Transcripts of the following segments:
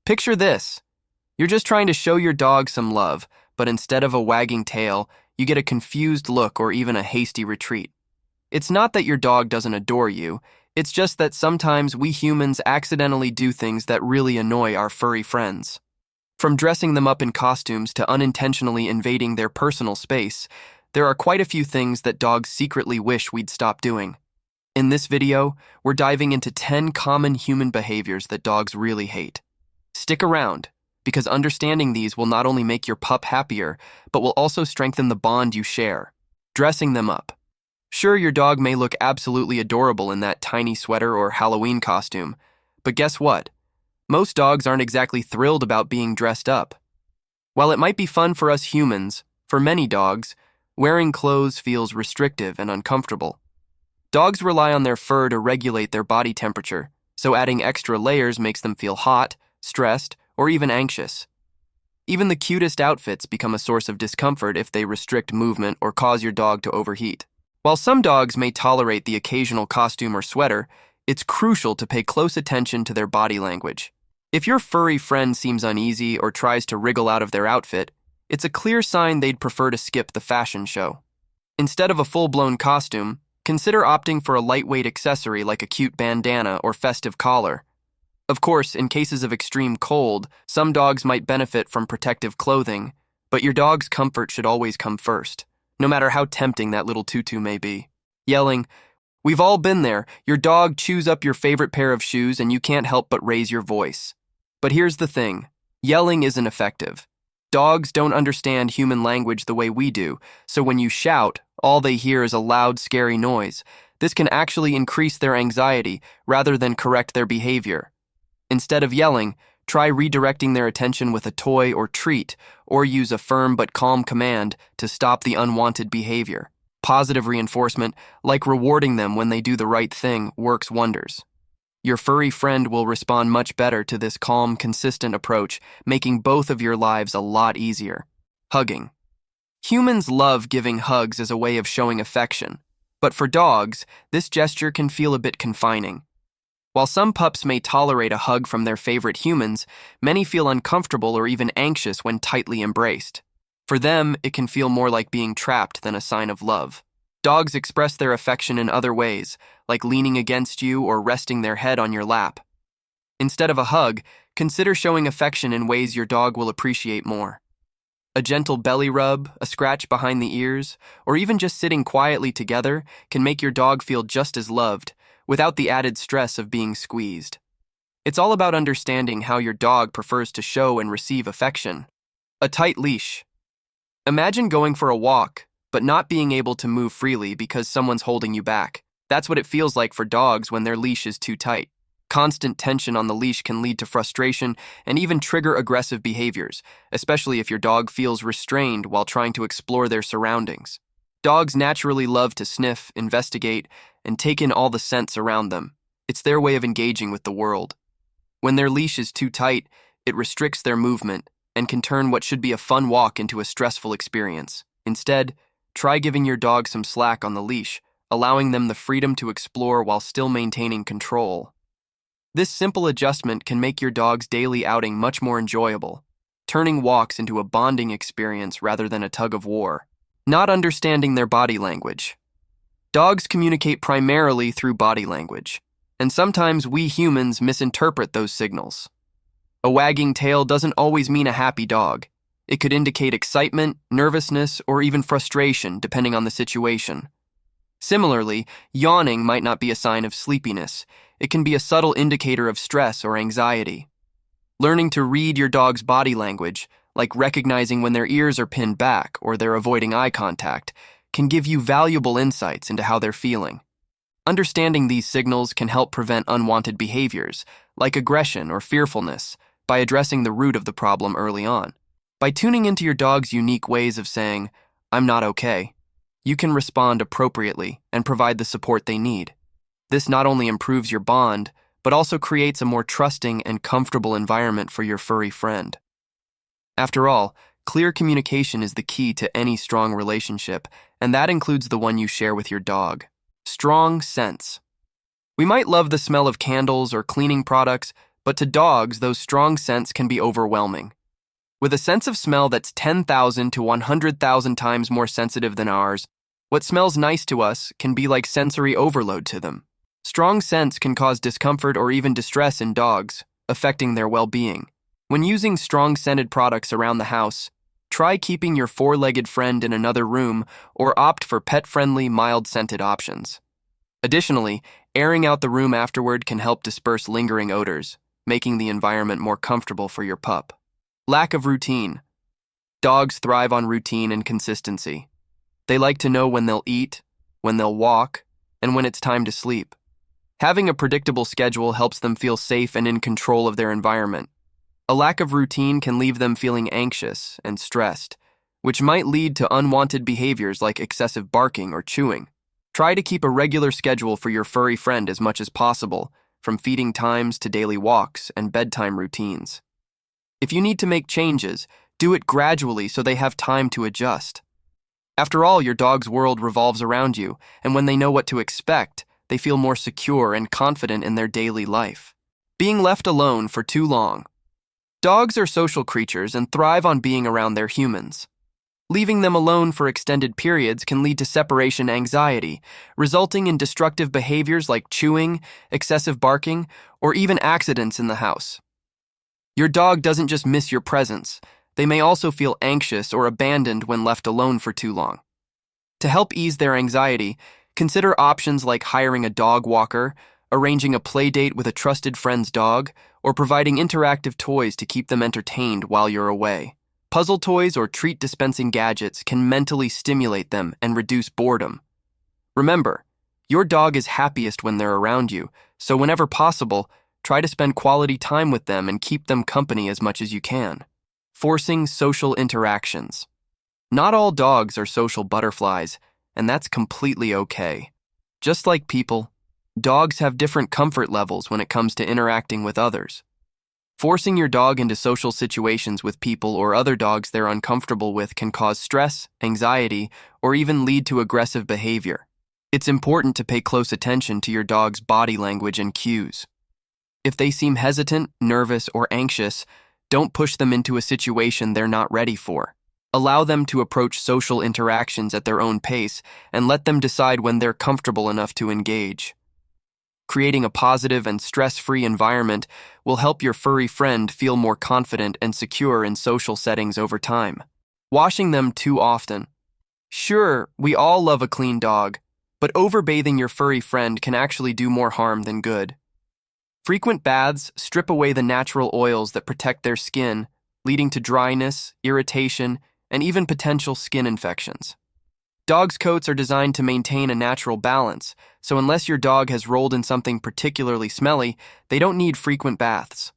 Picture this. You're just trying to show your dog some love, but instead of a wagging tail, you get a confused look or even a hasty retreat. It's not that your dog doesn't adore you, it's just that sometimes we humans accidentally do things that really annoy our furry friends. From dressing them up in costumes to unintentionally invading their personal space, there are quite a few things that dogs secretly wish we'd stop doing. In this video, we're diving into 10 common human behaviors that dogs really hate. Stick around, because understanding these will not only make your pup happier, but will also strengthen the bond you share. Dressing them up. Sure, your dog may look absolutely adorable in that tiny sweater or Halloween costume, but guess what? Most dogs aren't exactly thrilled about being dressed up. While it might be fun for us humans, for many dogs, wearing clothes feels restrictive and uncomfortable. Dogs rely on their fur to regulate their body temperature, so adding extra layers makes them feel hot, stressed, or even anxious. Even the cutest outfits become a source of discomfort if they restrict movement or cause your dog to overheat. While some dogs may tolerate the occasional costume or sweater, it's crucial to pay close attention to their body language. If your furry friend seems uneasy or tries to wriggle out of their outfit, it's a clear sign they'd prefer to skip the fashion show. Instead of a full-blown costume, consider opting for a lightweight accessory like a cute bandana or festive collar. Of course, in cases of extreme cold, some dogs might benefit from protective clothing, but your dog's comfort should always come first, no matter how tempting that little tutu may be. Yelling, "We've all been there. Your dog chews up your favorite pair of shoes and you can't help but raise your voice." But here's the thing, yelling isn't effective. Dogs don't understand human language the way we do, so when you shout, all they hear is a loud, scary noise. This can actually increase their anxiety rather than correct their behavior. Instead of yelling, try redirecting their attention with a toy or treat, or use a firm but calm command to stop the unwanted behavior. Positive reinforcement, like rewarding them when they do the right thing, works wonders. Your furry friend will respond much better to this calm, consistent approach, making both of your lives a lot easier. Hugging. Humans love giving hugs as a way of showing affection, but for dogs, this gesture can feel a bit confining. While some pups may tolerate a hug from their favorite humans, many feel uncomfortable or even anxious when tightly embraced. For them, it can feel more like being trapped than a sign of love. Dogs express their affection in other ways, like leaning against you or resting their head on your lap. Instead of a hug, consider showing affection in ways your dog will appreciate more. A gentle belly rub, a scratch behind the ears, or even just sitting quietly together can make your dog feel just as loved, without the added stress of being squeezed. It's all about understanding how your dog prefers to show and receive affection. A tight leash. Imagine going for a walk, but not being able to move freely because someone's holding you back. That's what it feels like for dogs when their leash is too tight. Constant tension on the leash can lead to frustration and even trigger aggressive behaviors, especially if your dog feels restrained while trying to explore their surroundings. Dogs naturally love to sniff, investigate, and take in all the scents around them. It's their way of engaging with the world. When their leash is too tight, it restricts their movement and can turn what should be a fun walk into a stressful experience. Instead, try giving your dog some slack on the leash, allowing them the freedom to explore while still maintaining control. This simple adjustment can make your dog's daily outing much more enjoyable, turning walks into a bonding experience rather than a tug of war. Not understanding their body language. Dogs communicate primarily through body language, and sometimes we humans misinterpret those signals. A wagging tail doesn't always mean a happy dog. It could indicate excitement, nervousness, or even frustration, depending on the situation. Similarly, yawning might not be a sign of sleepiness. It can be a subtle indicator of stress or anxiety. Learning to read your dog's body language, like recognizing when their ears are pinned back or they're avoiding eye contact, can give you valuable insights into how they're feeling. Understanding these signals can help prevent unwanted behaviors, like aggression or fearfulness, by addressing the root of the problem early on. By tuning into your dog's unique ways of saying, "I'm not okay," you can respond appropriately and provide the support they need. This not only improves your bond, but also creates a more trusting and comfortable environment for your furry friend. After all, clear communication is the key to any strong relationship, and that includes the one you share with your dog. Strong scents. We might love the smell of candles or cleaning products, But to dogs, those strong scents can be overwhelming. With a sense of smell that's 10,000 to 100,000 times more sensitive than ours, what smells nice to us can be like sensory overload to them. Strong scents can cause discomfort or even distress in dogs, affecting their well-being. When using strong scented products around the house, try keeping your four-legged friend in another room or opt for pet-friendly, mild-scented options. Additionally, airing out the room afterward can help disperse lingering odors, making the environment more comfortable for your pup. Lack of routine. Dogs thrive on routine and consistency. They like to know when they'll eat, when they'll walk, and when it's time to sleep. Having a predictable schedule helps them feel safe and in control of their environment. A lack of routine can leave them feeling anxious and stressed, which might lead to unwanted behaviors like excessive barking or chewing. Try to keep a regular schedule for your furry friend as much as possible, from feeding times to daily walks and bedtime routines. If you need to make changes, do it gradually so they have time to adjust. After all, your dog's world revolves around you, and when they know what to expect, they feel more secure and confident in their daily life. Being left alone for too long. Dogs are social creatures and thrive on being around their humans. Leaving them alone for extended periods can lead to separation anxiety, resulting in destructive behaviors like chewing, excessive barking, or even accidents in the house. Your dog doesn't just miss your presence. They may also feel anxious or abandoned when left alone for too long. To help ease their anxiety, consider options like hiring a dog walker, arranging a play date with a trusted friend's dog, or providing interactive toys to keep them entertained while you're away. Puzzle toys or treat-dispensing gadgets can mentally stimulate them and reduce boredom. Remember, your dog is happiest when they're around you, so whenever possible, try to spend quality time with them and keep them company as much as you can. Forcing social interactions. Not all dogs are social butterflies, and that's completely okay. Just like people, dogs have different comfort levels when it comes to interacting with others. Forcing your dog into social situations with people or other dogs they're uncomfortable with can cause stress, anxiety, or even lead to aggressive behavior. It's important to pay close attention to your dog's body language and cues. If they seem hesitant, nervous, or anxious, don't push them into a situation they're not ready for. Allow them to approach social interactions at their own pace and let them decide when they're comfortable enough to engage. Creating a positive and stress-free environment will help your furry friend feel more confident and secure in social settings over time. Washing them too often. Sure, we all love a clean dog, but overbathing your furry friend can actually do more harm than good. Frequent baths strip away the natural oils that protect their skin, leading to dryness, irritation, and even potential skin infections. Dogs' coats are designed to maintain a natural balance, so unless your dog has rolled in something particularly smelly, they don't need frequent baths.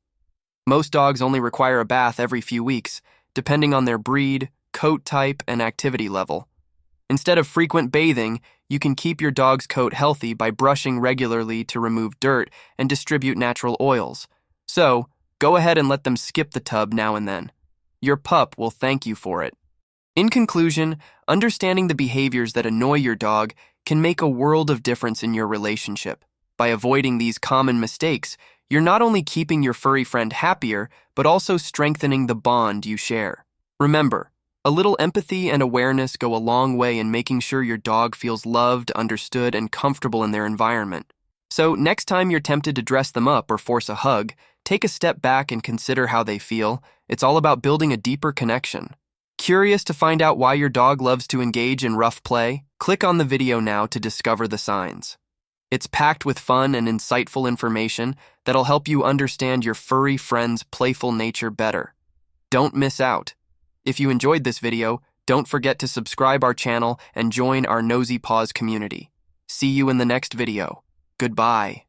Most dogs only require a bath every few weeks, depending on their breed, coat type, and activity level. Instead of frequent bathing, you can keep your dog's coat healthy by brushing regularly to remove dirt and distribute natural oils. So, go ahead and let them skip the tub now and then. Your pup will thank you for it. In conclusion, understanding the behaviors that annoy your dog can make a world of difference in your relationship. By avoiding these common mistakes, you're not only keeping your furry friend happier, but also strengthening the bond you share. Remember, a little empathy and awareness go a long way in making sure your dog feels loved, understood, and comfortable in their environment. So next time you're tempted to dress them up or force a hug, take a step back and consider how they feel. It's all about building a deeper connection. Curious to find out why your dog loves to engage in rough play? Click on the video now to discover the signs. It's packed with fun and insightful information that'll help you understand your furry friend's playful nature better. Don't miss out. If you enjoyed this video, don't forget to subscribe our channel and join our Nosy Paws community. See you in the next video. Goodbye.